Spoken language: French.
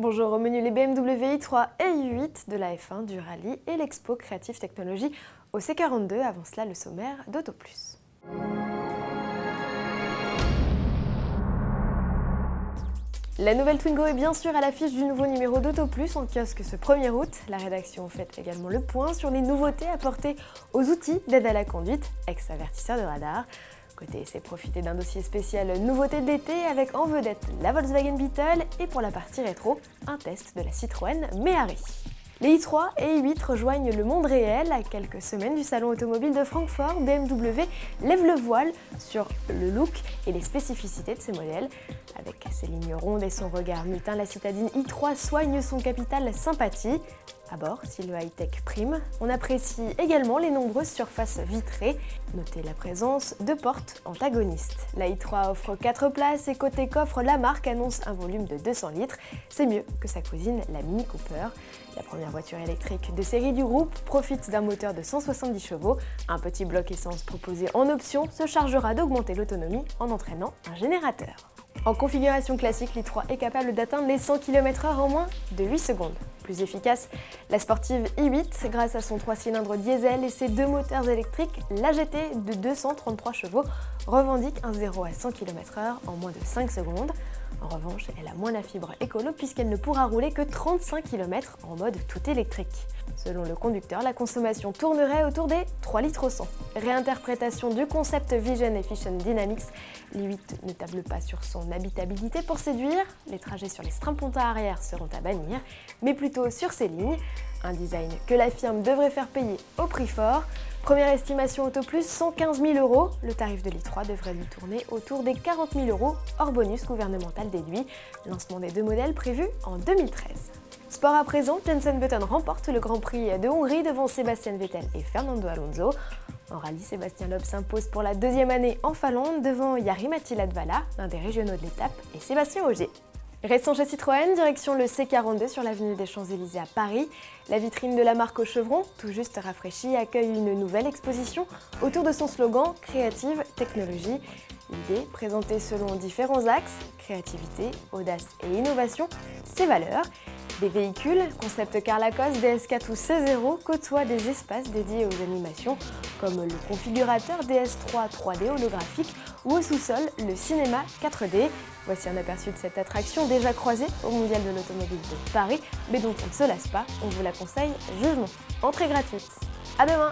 Bonjour, au menu les BMW i3 et i8 de la F1, du rallye et l'Expo Creative Technology au C42. Avant cela, le sommaire d'Auto Plus. La nouvelle Twingo est bien sûr à l'affiche du nouveau numéro d'Auto Plus en kiosque ce 1er août. La rédaction fait également le point sur les nouveautés apportées aux outils d'aide à la conduite, ex-avertisseur de radar. Côté essai, profiter d'un dossier spécial nouveauté de l'été avec en vedette la Volkswagen Beetle et pour la partie rétro, un test de la Citroën Méhari. Les i3 et i8 rejoignent le monde réel. À quelques semaines du salon automobile de Francfort, BMW lève le voile sur le look et les spécificités de ses modèles. Avec ses lignes rondes et son regard mutin, la citadine i3 soigne son capital sympathie. À bord, si le high-tech prime, on apprécie également les nombreuses surfaces vitrées. Notez la présence de portes antagonistes. La i3 offre 4 places et côté coffre, la marque annonce un volume de 200 litres. C'est mieux que sa cousine, la Mini Cooper. La première voiture électrique de série du groupe profite d'un moteur de 170 chevaux. Un petit bloc essence proposé en option se chargera d'augmenter l'autonomie en entraînant un générateur. En configuration classique, l'i3 est capable d'atteindre les 100 km/h en moins de 8 secondes. Plus efficace, la sportive i8, grâce à son 3 cylindres diesel et ses 2 moteurs électriques, l'AGT de 233 chevaux revendique un 0 à 100 km/h en moins de 5 secondes. En revanche, elle a moins la fibre écolo puisqu'elle ne pourra rouler que 35 km en mode tout électrique. Selon le conducteur, la consommation tournerait autour des 3 litres au 100. Réinterprétation du concept Vision Efficient Dynamics, l'i8 ne table pas sur son habitabilité pour séduire, les trajets sur les strapontins arrière seront à bannir, mais plutôt sur ses lignes. Un design que la firme devrait faire payer au prix fort. Première estimation Auto Plus, 115 000 €. Le tarif de l'i3 devrait lui tourner autour des 40 000 € hors bonus gouvernemental déduit. Lancement des 2 modèles prévu en 2013. Sport à présent, Jenson Button remporte le Grand Prix de Hongrie devant Sébastien Vettel et Fernando Alonso. En rallye, Sébastien Loeb s'impose pour la 2e année en Finlande devant Jari-Matti Latvala, l'un des régionaux de l'étape, et Sébastien Ogier. Restons chez Citroën, direction le C42 sur l'avenue des Champs-Élysées à Paris. La vitrine de la marque au chevron, tout juste rafraîchie, accueille une nouvelle exposition autour de son slogan « Creative Technology ». L'idée, présentée selon différents axes, créativité, audace et innovation, ses valeurs. Des véhicules, concept car Lacoste, DS4 ou C0 côtoient des espaces dédiés aux animations comme le configurateur DS3 3D holographique ou au sous-sol le cinéma 4D. Voici un aperçu de cette attraction déjà croisée au Mondial de l'Automobile de Paris, mais dont on ne se lasse pas, on vous la conseille vivement. Entrée gratuite. À demain!